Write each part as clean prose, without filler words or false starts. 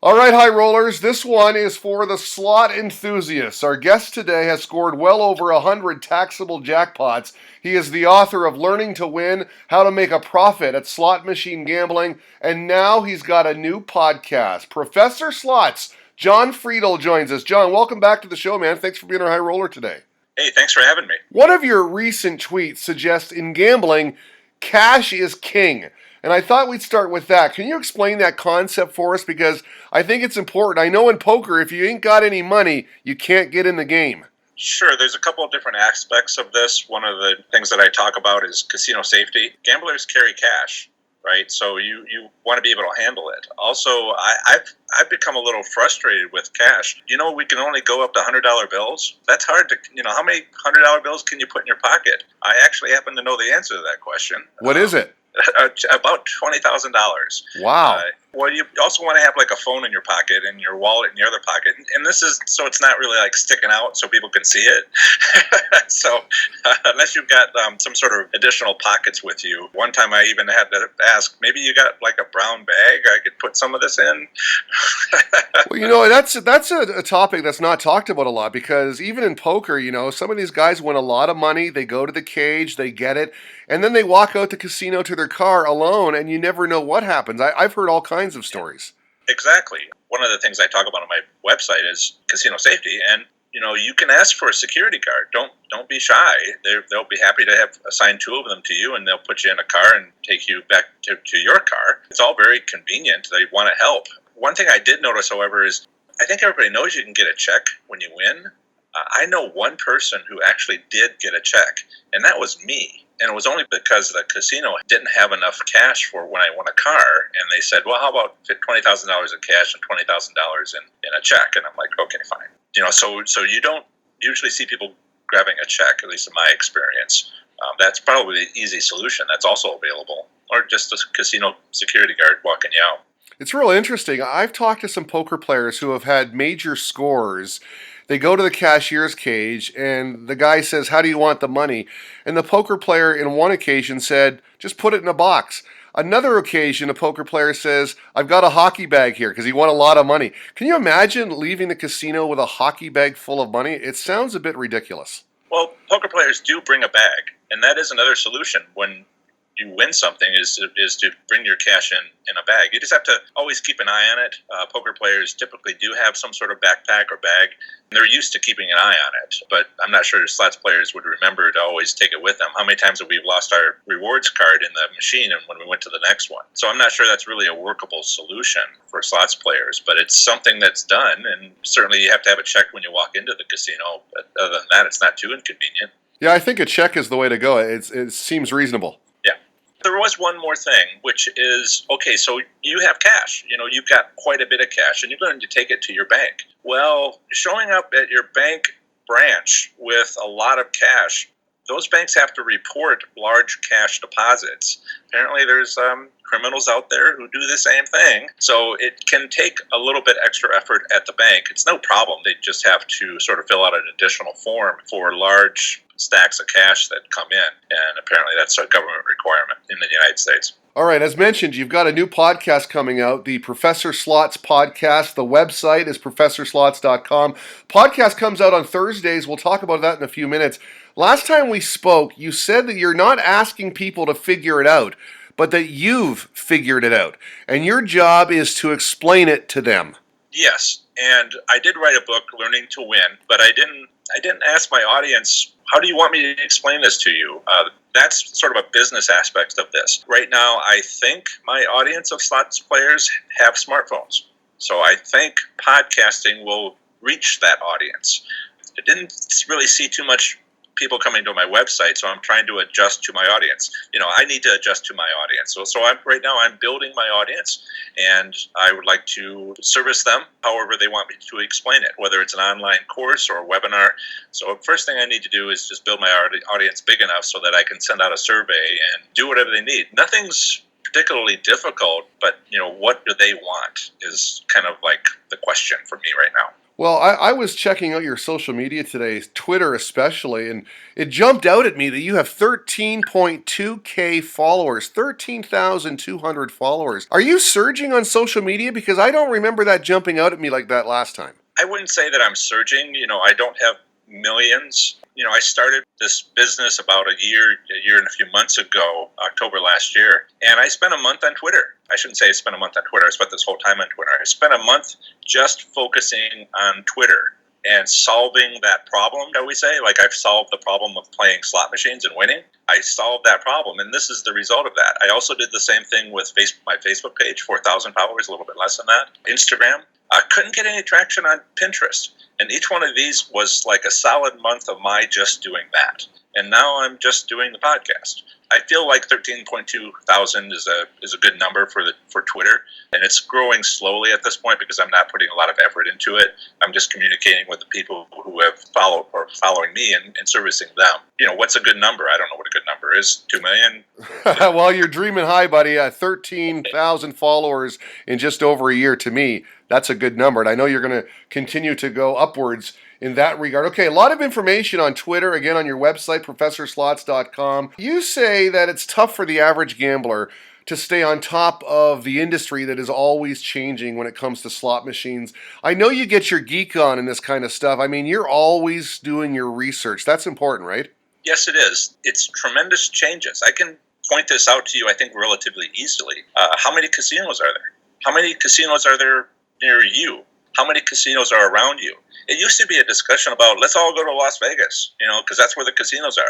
All right, high rollers, this one is for the slot enthusiasts. Our guest today has scored well over 100 taxable jackpots. He is the author of Learning to Win, How to Make a Profit at Slot Machine Gambling, and now he's got a new podcast. Professor Slots, John Friedel joins us. John, welcome back to the show, man. Thanks for being our high roller today. Hey, thanks for having me. One of your recent tweets suggests in gambling, cash is king. And I thought we'd start with that. Can you explain that concept for us? Because I think it's important. I know in poker, if you ain't got any money, you can't get in the game. Sure, there's a couple of different aspects of this. One of the things that I talk about is casino safety. Gamblers carry cash, right? So you want to be able to handle it. Also, I've become a little frustrated with cash. We can only go up to $100 bills. That's hard to, how many $100 bills can you put in your pocket? I actually happen to know the answer to that question. What is it? About $20,000. Wow. Well, you also want to have like a phone in your pocket and your wallet in your other pocket. And this is so it's not really like sticking out so people can see it. So unless you've got some sort of additional pockets with you. One time I even had to ask, maybe you got like a brown bag I could put some of this in? Well, that's a topic that's not talked about a lot because even in poker, some of these guys win a lot of money. They go to the cage, they get it, and then they walk out the casino to their car alone, and you never know what happens. I've heard all kinds of stories. Exactly. One of the things I talk about on my website is casino safety, and you can ask for a security guard. Don't be shy. They'll be happy to have assign two of them to you, and they'll put you in a car and take you back to your car. It's all very convenient. They want to help. One thing I did notice, however, is I think everybody knows you can get a check when you win. I know one person who actually did get a check, and that was me. And it was only because the casino didn't have enough cash for when I won a car. And they said, well, how about $20,000 in cash and $20,000 in a check? And I'm like, okay, fine. So you don't usually see people grabbing a check, at least in my experience. That's probably the easy solution. That's also available. Or just a casino security guard walking you out. It's real interesting. I've talked to some poker players who have had major scores. They go to the cashier's cage, and the guy says, how do you want the money? And the poker player, in one occasion, said, just put it in a box. Another occasion, a poker player says, I've got a hockey bag here, because he won a lot of money. Can you imagine leaving the casino with a hockey bag full of money? It sounds a bit ridiculous. Well, poker players do bring a bag, and that is another solution when you win something is to bring your cash in a bag. You just have to always keep an eye on it. Poker players typically do have some sort of backpack or bag. And they're used to keeping an eye on it, but I'm not sure slots players would remember to always take it with them. How many times have we lost our rewards card in the machine and when we went to the next one? So I'm not sure that's really a workable solution for slots players, but it's something that's done, and certainly you have to have a check when you walk into the casino, but other than that, it's not too inconvenient. Yeah, I think a check is the way to go. It seems reasonable. There was one more thing, which is, okay, so you have cash. You've got quite a bit of cash, and you're going to take it to your bank. Well, showing up at your bank branch with a lot of cash, those banks have to report large cash deposits. Apparently, there's criminals out there who do the same thing. So it can take a little bit extra effort at the bank. It's no problem. They just have to sort of fill out an additional form for large stacks of cash that come in. And apparently that's a government requirement in the United States. All right, as mentioned, you've got a new podcast coming out, the Professor Slots podcast. The website is professorslots.com. Podcast comes out on Thursdays. We'll talk about that in a few minutes. Last time we spoke, you said that you're not asking people to figure it out, but that you've figured it out. And your job is to explain it to them. Yes, and I did write a book, Learning to Win, but I didn't ask my audience, how do you want me to explain this to you? That's sort of a business aspect of this. Right now, I think my audience of slots players have smartphones. So I think podcasting will reach that audience. I didn't really see too much people coming to my website, so I'm trying to adjust to my audience. I need to adjust to my audience. So right now I'm building my audience, and I would like to service them however they want me to explain it, whether it's an online course or a webinar. So first thing I need to do is just build my audience big enough so that I can send out a survey and do whatever they need. Nothing's particularly difficult, but what do they want is kind of like the question for me right now. Well, I was checking out your social media today, Twitter especially, and it jumped out at me that you have 13.2K followers, 13,200 followers. Are you surging on social media? Because I don't remember that jumping out at me like that last time. I wouldn't say that I'm surging. I don't have millions. I started this business about a year and a few months ago, October last year, and I spent a month on Twitter. I shouldn't say I spent a month on Twitter. I spent this whole time on Twitter. I spent a month just focusing on Twitter and solving that problem, that we say. Like, I've solved the problem of playing slot machines and winning. I solved that problem, and this is the result of that. I also did the same thing with my Facebook page, 4,000 followers, a little bit less than that. Instagram. I couldn't get any traction on Pinterest. And each one of these was like a solid month of my just doing that. And now I'm just doing the podcast. I feel like 13.2 thousand is a good number for Twitter, and it's growing slowly at this point because I'm not putting a lot of effort into it. I'm just communicating with the people who have followed or following me and servicing them. What's a good number? I don't know what a good number is. 2 million? Well, you're dreaming high, buddy. 13,000 followers in just over a year. To me, that's a good number, and I know you're going to continue to go upwards in that regard. Okay, a lot of information on Twitter, again on your website, professorslots.com. You say that it's tough for the average gambler to stay on top of the industry that is always changing when it comes to slot machines. I know you get your geek on in this kind of stuff. I mean, you're always doing your research. That's important, right? Yes, it is. It's tremendous changes. I can point this out to you, I think, relatively easily. How many casinos are there? How many casinos are there near you? How many casinos are around you? It used to be a discussion about, let's all go to Las Vegas, because that's where the casinos are.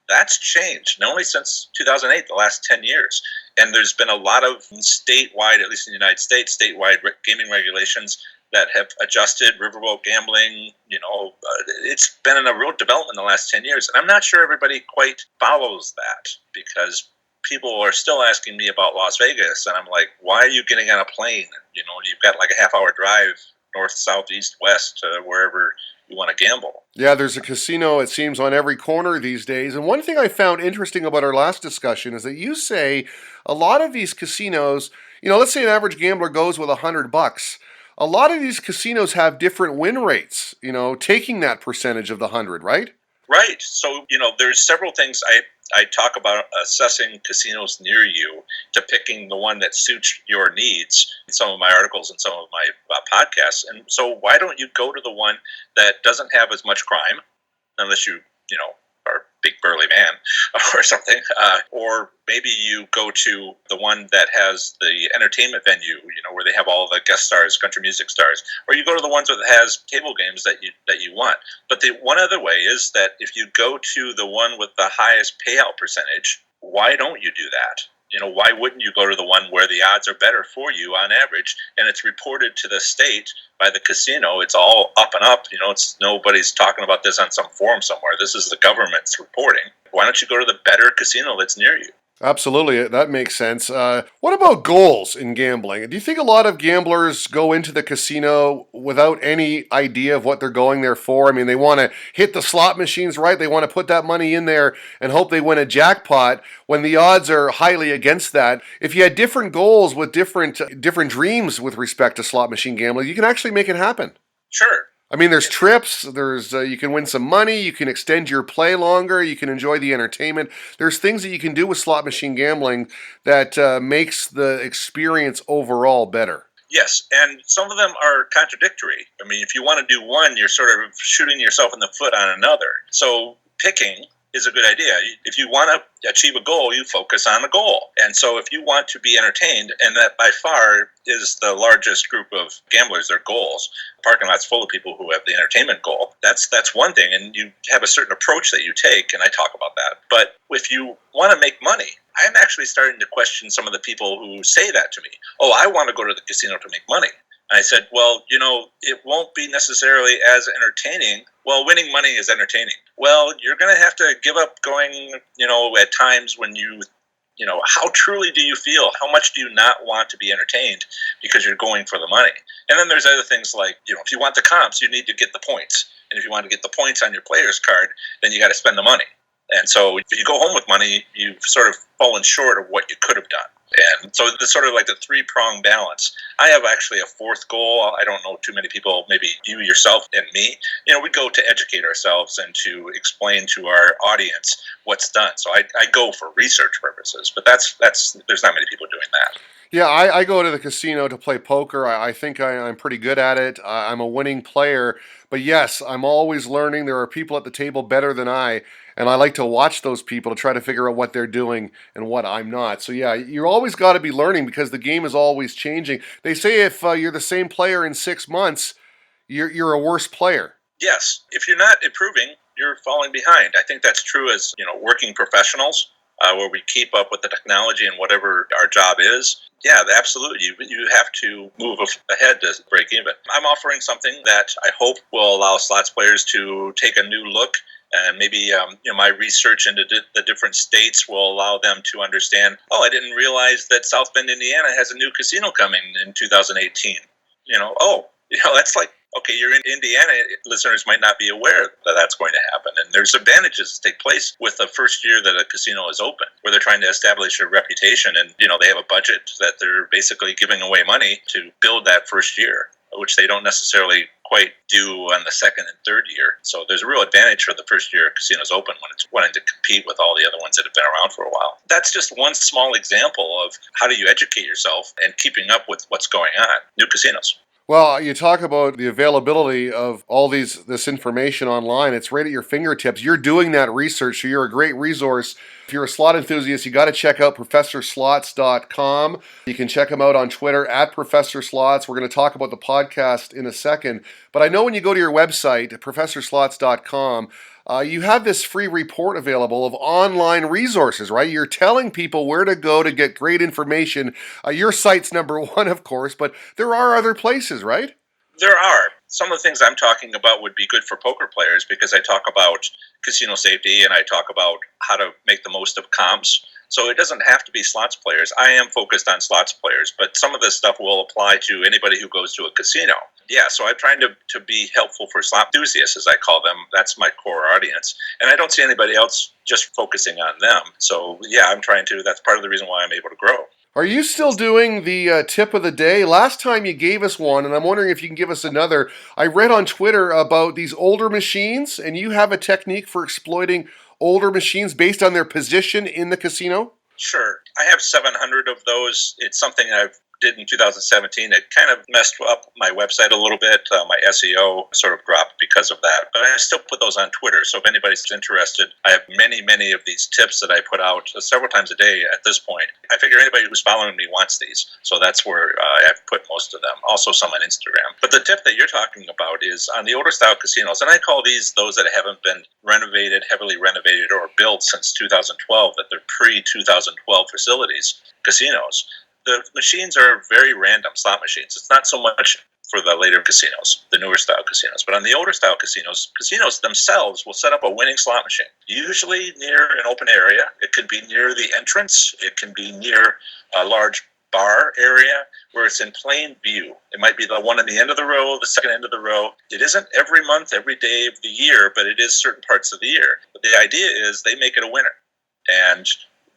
That's changed, not only since 2008, the last 10 years. And there's been a lot of statewide, at least in the United States, statewide gaming regulations that have adjusted riverboat gambling. It's been in a real development in the last 10 years. And I'm not sure everybody quite follows that, because people are still asking me about Las Vegas. And I'm like, why are you getting on a plane? You've got like a half-hour drive north, south, east, west to wherever you want to gamble. Yeah, there's a casino, it seems, on every corner these days. And one thing I found interesting about our last discussion is that you say a lot of these casinos, let's say an average gambler goes with $100. A lot of these casinos have different win rates, taking that percentage of the 100, right? Right. So, there's several things I talk about assessing casinos near you to picking the one that suits your needs in some of my articles and some of my podcasts. And so why don't you go to the one that doesn't have as much crime, unless you are a big burly man or something, or maybe you go to the one that has the entertainment venue, where they have all the guest stars, country music stars, or you go to the ones that has table games that you want. But the one other way is that if you go to the one with the highest payout percentage, why don't you do that? Why wouldn't you go to the one where the odds are better for you on average, and it's reported to the state by the casino? It's all up and up. It's nobody's talking about this on some forum somewhere. This is the government's reporting. Why don't you go to the better casino that's near you? Absolutely, that makes sense. What about goals in gambling? Do you think a lot of gamblers go into the casino without any idea of what they're going there for? I mean, they want to hit the slot machines, right? They want to put that money in there and hope they win a jackpot when the odds are highly against that. If you had different goals with different dreams with respect to slot machine gambling, you can actually make it happen. Sure. I mean, there's trips, there's you can win some money, you can extend your play longer, you can enjoy the entertainment. There's things that you can do with slot machine gambling that makes the experience overall better. Yes, and some of them are contradictory. I mean, if you want to do one, you're sort of shooting yourself in the foot on another. So picking is a good idea. If you want to achieve a goal, you focus on the goal. And so if you want to be entertained, and that by far is the largest group of gamblers, their goals, the parking lot's full of people who have the entertainment goal. That's one thing, and you have a certain approach that you take, and I talk about that. But if you want to make money, I'm actually starting to question some of the people who say that to me. Oh, I want to go to the casino to make money. And I said, well, it won't be necessarily as entertaining. Well, winning money is entertaining. Well, you're going to have to give up going, at times when how truly do you feel? How much do you not want to be entertained because you're going for the money? And then there's other things like, if you want the comps, you need to get the points. And if you want to get the points on your player's card, then you got to spend the money. And so if you go home with money, you've sort of fallen short of what you could have done. And so it's sort of like the three-pronged balance. I have actually a fourth goal. I don't know too many people, maybe you yourself and me. We go to educate ourselves and to explain to our audience what's done. So I go for research purposes, but that's there's not many people doing that. Yeah, I go to the casino to play poker. I think I'm pretty good at it. I'm a winning player. But yes, I'm always learning. There are people at the table better than I, and I like to watch those people to try to figure out what they're doing and what I'm not. So yeah, you always got to be learning because the game is always changing. They say if you're the same player in 6 months, you're a worse player. Yes, if you're not improving, you're falling behind. I think that's true as working professionals, where we keep up with the technology and whatever our job is. Yeah, absolutely. You have to move ahead to break even. I'm offering something that I hope will allow slots players to take a new look, and maybe my research into the different states will allow them to understand. Oh, I didn't realize that South Bend, Indiana, has a new casino coming in 2018. That's like, okay, you're in Indiana. Listeners might not be aware that that's going to happen. And there's advantages that take place with the first year that a casino is open, where they're trying to establish a reputation. And, they have a budget that they're basically giving away money to build that first year, which they don't necessarily quite do on the second and third year. So there's a real advantage for the first year a casino's open when it's wanting to compete with all the other ones that have been around for a while. That's just one small example of how do you educate yourself and keeping up with what's going on. New casinos. Well, you talk about the availability of all this information online. It's right at your fingertips. You're doing that research, so you're a great resource. If you're a slot enthusiast, you got to check out ProfessorSlots.com. You can check him out on Twitter at ProfessorSlots. We're going to talk about the podcast in a second. But I know when you go to your website, ProfessorSlots.com, you have this free report available of online resources, right? You're telling people where to go to get great information. Your site's number one, of course, but there are other places, right? There are. Some of the things I'm talking about would be good for poker players because I talk about casino safety and I talk about how to make the most of comps. So it doesn't have to be slots players. I am focused on slots players, but some of this stuff will apply to anybody who goes to a casino. Yeah, so I'm trying to be helpful for slot enthusiasts, as I call them. That's my core audience. And I don't see anybody else just focusing on them. So yeah, I'm trying to. That's part of the reason why I'm able to grow. Are you still doing the tip of the day? Last time you gave us one, and I'm wondering if you can give us another. I read on Twitter about these older machines, and you have a technique for exploiting older machines based on their position in the casino? Sure. I have 700 of those. It's something I've did in 2017. It kind of messed up my website a little bit. My SEO sort of dropped because of that. But I still put those on Twitter. So if anybody's interested, I have many, many of these tips that I put out several times a day at this point. I figure anybody who's following me wants these. So that's where I've put most of them. Also some on Instagram. But the tip that you're talking about is on the older style casinos. And I call these those that haven't been renovated, heavily renovated, or built since 2012, that they're pre-2012 facilities, casinos. The machines are very random slot machines. It's not so much for the later casinos, the newer style casinos. But on the older style casinos, casinos themselves will set up a winning slot machine, usually near an open area. It could be near the entrance. It can be near a large bar area where it's in plain view. It might be the one on the end of the row, the second end of the row. It isn't every month, every day of the year, but it is certain parts of the year. But the idea is they make it a winner. And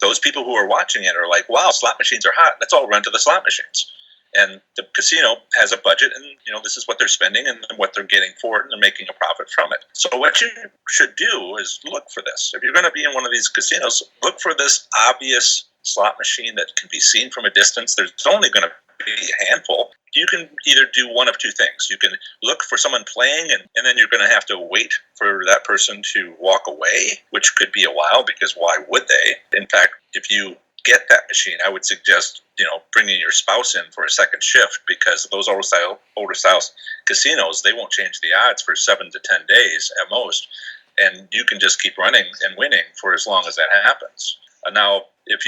those people who are watching it are like, wow, slot machines are hot. Let's all run to the slot machines. And the casino has a budget, and this is what they're spending and what they're getting for it, and they're making a profit from it. So what you should do is look for this. If you're going to be in one of these casinos, look for this obvious slot machine that can be seen from a distance. There's only going to be a handful. You can either do one of two things. You can look for someone playing, and then you're going to have to wait for that person to walk away, which could be a while, because why would they? In fact, if you get that machine, I would suggest bringing your spouse in for a second shift, because those older style casinos, they won't change the odds for 7 to 10 days at most, and you can just keep running and winning for as long as that happens. Now, if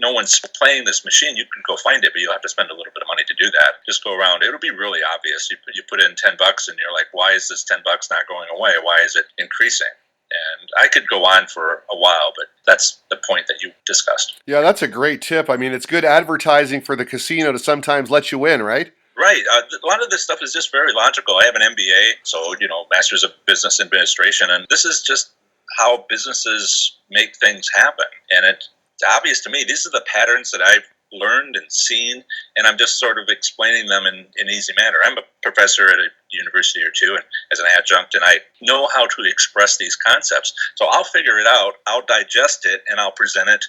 no one's playing this machine, you can go find it, but you'll have to spend a little bit of money to do that. Just go around. It'll be really obvious. You put in $10 and you're like, why is this $10 not going away? Why is it increasing? And I could go on for a while, but that's the point that you discussed. Yeah, that's a great tip. I mean, it's good advertising for the casino to sometimes let you in, right? Right. A lot of this stuff is just very logical. I have an MBA, so, Masters of Business Administration, and this is just how businesses make things happen. And it's obvious to me. These are the patterns that I've learned and seen, and I'm just sort of explaining them in an easy manner. I'm a professor at a university or two, and as an adjunct, and I know how to express these concepts. So I'll figure it out, I'll digest it, and I'll present it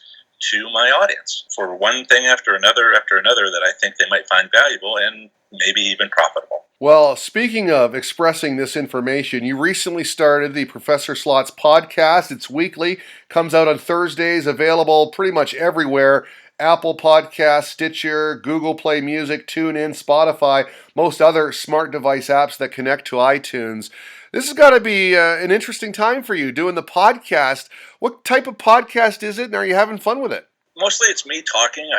to my audience for one thing after another that I think they might find valuable and maybe even profitable. Well, speaking of expressing this information, you recently started the Professor Slots podcast. It's weekly, comes out on Thursdays, available pretty much everywhere. Apple Podcasts, Stitcher, Google Play Music, TuneIn, Spotify, most other smart device apps that connect to iTunes. This has got to be an interesting time for you doing the podcast. What type of podcast is it, and are you having fun with it? Mostly it's me talking.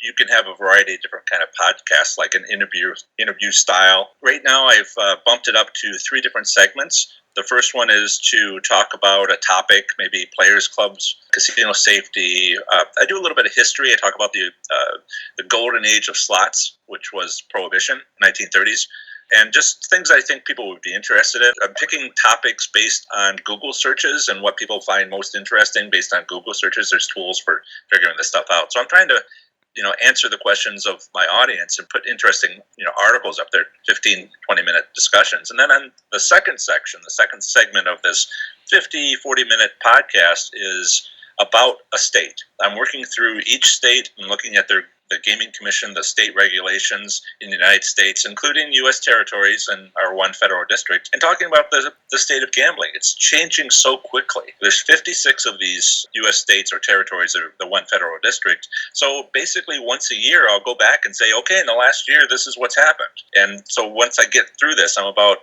You can have a variety of different kind of podcasts, like an interview style. Right now, I've bumped it up to 3 different segments. The first one is to talk about a topic, maybe players clubs, casino safety. I do a little bit of history. I talk about the golden age of slots, which was Prohibition, 1930s. And just things I think people would be interested in. I'm picking topics based on Google searches and what people find most interesting based on Google searches. There's tools for figuring this stuff out. So I'm trying to answer the questions of my audience and put interesting, articles up there, 15, 20-minute discussions. And then on the second section, the second segment of this 50, 40-minute podcast is about a state. I'm working through each state and looking at the Gaming Commission, the state regulations in the United States, including U.S. territories and our one federal district, and talking about the state of gambling. It's changing so quickly. There's 56 of these U.S. states or territories that are the one federal district. So basically once a year, I'll go back and say, okay, in the last year, this is what's happened. And so once I get through this, I'm about,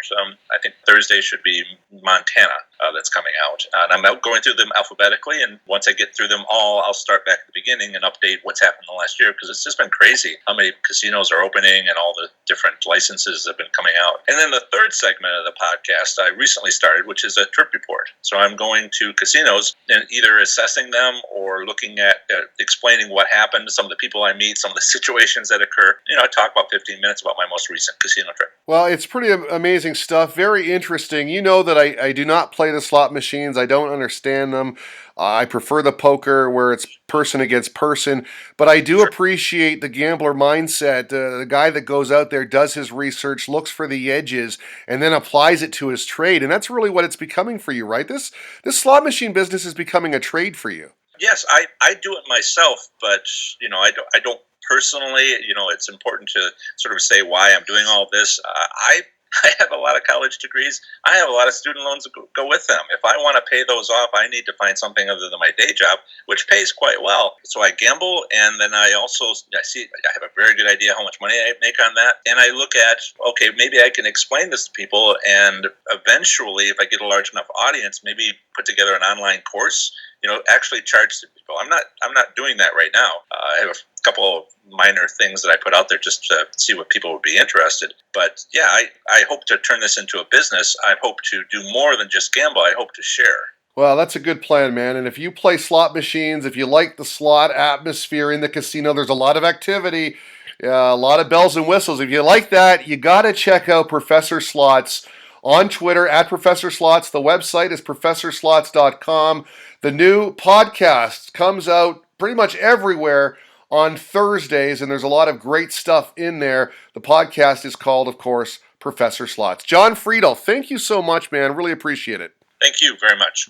I think Thursday should be Montana that's coming out. And I'm out going through them alphabetically, and once I get through them all, I'll start back at the beginning and update what's happened in the last year, because it's just been crazy how many casinos are opening and all the different licenses that have been coming out. And then the third segment of the podcast I recently started, which is a trip report. So I'm going to casinos and either assessing them or looking at explaining what happened, some of the people I meet, some of the situations that occur. I talk about 15 minutes about my most recent casino trip. Well, it's pretty amazing stuff. Very interesting. You know that I do not play the slot machines. I don't understand them. I prefer the poker where it's person against person, but I do appreciate the gambler mindset. The guy that goes out there, does his research, looks for the edges, and then applies it to his trade. And that's really what it's becoming for you, right? This slot machine business is becoming a trade for you. Yes, I do it myself, but I don't personally. It's important to sort of say why I'm doing all this. I have a lot of college degrees. I have a lot of student loans that go with them. If I want to pay those off, I need to find something other than my day job, which pays quite well. So I gamble, and then I have a very good idea how much money I make on that. And I look at, okay, maybe I can explain this to people, and eventually, if I get a large enough audience, maybe put together an online course, actually charge people. I'm not doing that right now. I have a couple of minor things that I put out there just to see what people would be interested. But yeah, I hope to turn this into a business. I hope to do more than just gamble. I hope to share. Well, that's a good plan, man. And if you play slot machines, if you like the slot atmosphere in the casino, there's a lot of activity, a lot of bells and whistles. If you like that, you got to check out Professor Slots on Twitter at Professor Slots. The website is professorslots.com. The new podcast comes out pretty much everywhere on Thursdays, and there's a lot of great stuff in there. The podcast is called, of course, Professor Slots. John Friedel, thank you so much, man. Really appreciate it. Thank you very much.